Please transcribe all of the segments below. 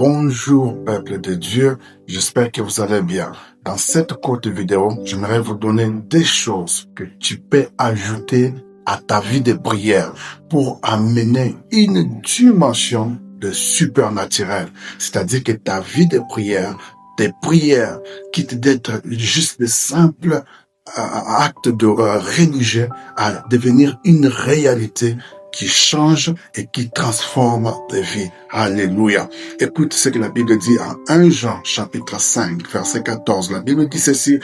Bonjour peuple de Dieu, j'espère que vous allez bien. Dans cette courte vidéo, j'aimerais vous donner des choses que tu peux ajouter à ta vie de prière pour amener une dimension de surnaturel. C'est-à-dire que ta vie de prière, tes prières quittent d'être juste de simples actes de religieux à devenir une réalité qui change et qui transforme des vies. Alléluia. Écoute ce que la Bible dit en 1 Jean chapitre 5 verset 14. La Bible dit ceci: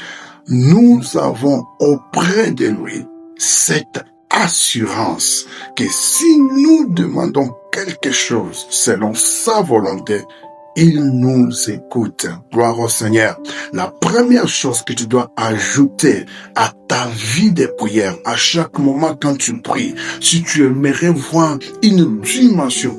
nous avons auprès de lui cette assurance que si nous demandons quelque chose selon sa volonté, il nous écoute. Gloire au Seigneur. La première chose que tu dois ajouter à ta vie de prière, à chaque moment quand tu pries, si tu aimerais voir une dimension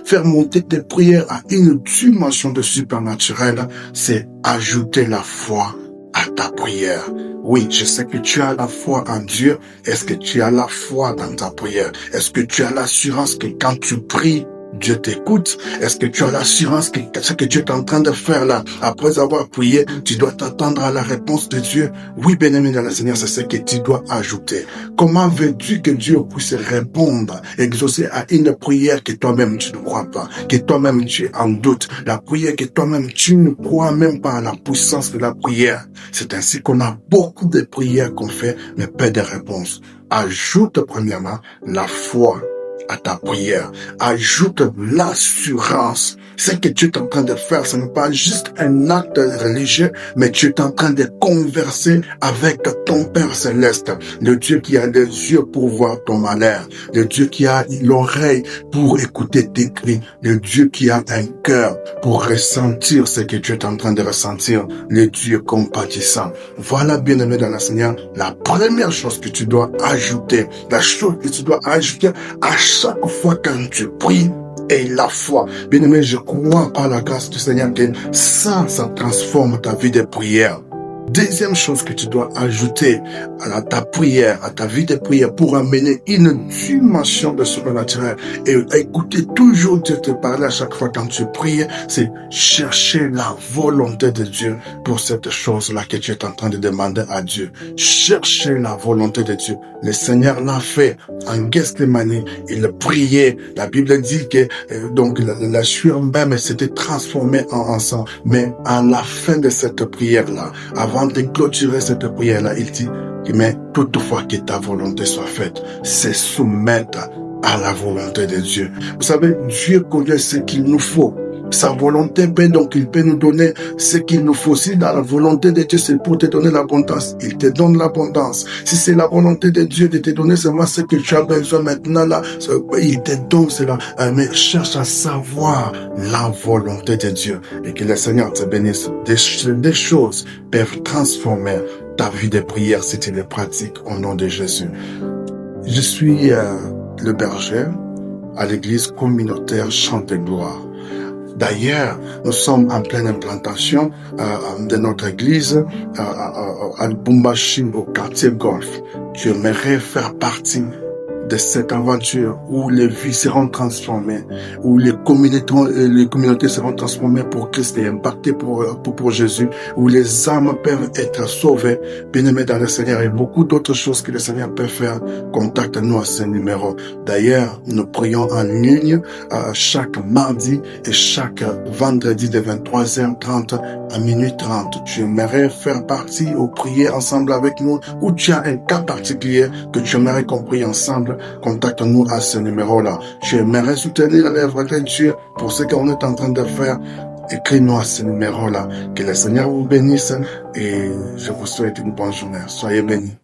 faire monter tes prières à une dimension de surnaturel, c'est ajouter la foi à ta prière. Oui, je sais que tu as la foi en Dieu. Est-ce que tu as la foi dans ta prière? Est-ce que tu as l'assurance que quand tu pries, Dieu t'écoute? Est-ce que tu as l'assurance que ce que Dieu est en train de faire là, après avoir prié, tu dois t'attendre à la réponse de Dieu? Oui, bien-aimé dans le Seigneur, c'est ce que tu dois ajouter. Comment veux-tu que Dieu puisse répondre, exaucer à une prière que toi-même tu ne crois pas, que toi-même tu es en doute, la prière que toi-même tu ne crois même pas à la puissance de la prière? C'est ainsi qu'on a beaucoup de prières qu'on fait, mais pas de réponse. Ajoute premièrement la foi à ta prière. Ajoute l'assurance. Ce que tu es en train de faire, ce n'est pas juste un acte religieux, mais tu es en train de converser avec ton Père Céleste, le Dieu qui a les yeux pour voir ton malheur, le Dieu qui a l'oreille pour écouter tes cris, le Dieu qui a un cœur pour ressentir ce que tu es en train de ressentir, le Dieu compatissant. Voilà, bien-aimé dans le Seigneur, la première chose que tu dois ajouter, la chose que tu dois ajouter à chaque fois quand tu pries, et la foi. Bien-aimé, je crois par la grâce du Seigneur que ça transforme ta vie de prière. Deuxième chose que tu dois ajouter à ta prière, à ta vie de prière pour amener une dimension de surnaturel et écouter toujours Dieu te parler à chaque fois quand tu pries, c'est chercher la volonté de Dieu pour cette chose-là que tu es en train de demander à Dieu. Chercher la volonté de Dieu. Le Seigneur l'a fait en Gethsémani. Il priait. La Bible dit que donc la sueur même s'était transformée en sang. Mais à la fin de cette prière-là, avant de clôturer cette prière-là, il dit, mais toutefois que ta volonté soit faite, c'est soumettre à la volonté de Dieu. Vous savez, Dieu connaît ce qu'il nous faut. Sa volonté donc il peut nous donner ce qu'il nous faut. Si dans la volonté de Dieu, c'est pour te donner l'abondance, il te donne l'abondance. Si c'est la volonté de Dieu de te donner seulement ce que tu as besoin maintenant là, il te donne cela. Mais cherche à savoir la volonté de Dieu et que le Seigneur te bénisse. Des choses peuvent transformer ta vie de prière si tu les pratiques au nom de Jésus. Je suis le berger à l'église communautaire Chant de Gloire. D'ailleurs, nous sommes en pleine implantation de notre église à Lubumbashi, au quartier Golf. J'aimerais faire partie de cette aventure où les vies seront transformées, où les communautés seront transformées pour Christ et impactées pour Jésus, où les âmes peuvent être sauvées. Bien-aimés dans le Seigneur, et beaucoup d'autres choses que le Seigneur peut faire. Contacte-nous à ce numéro. D'ailleurs, nous prions en ligne chaque mardi et chaque vendredi de 23h30 à minuit 30. Tu aimerais faire partie ou prier ensemble avec nous, ou tu as un cas particulier que tu aimerais qu'on prie ensemble, contacte-nous à ce numéro-là. Tu aimerais soutenir l'œuvre de Dieu pour ce qu'on est en train de faire, écris-nous à ce numéro-là. Que le Seigneur vous bénisse et je vous souhaite une bonne journée. Soyez bénis.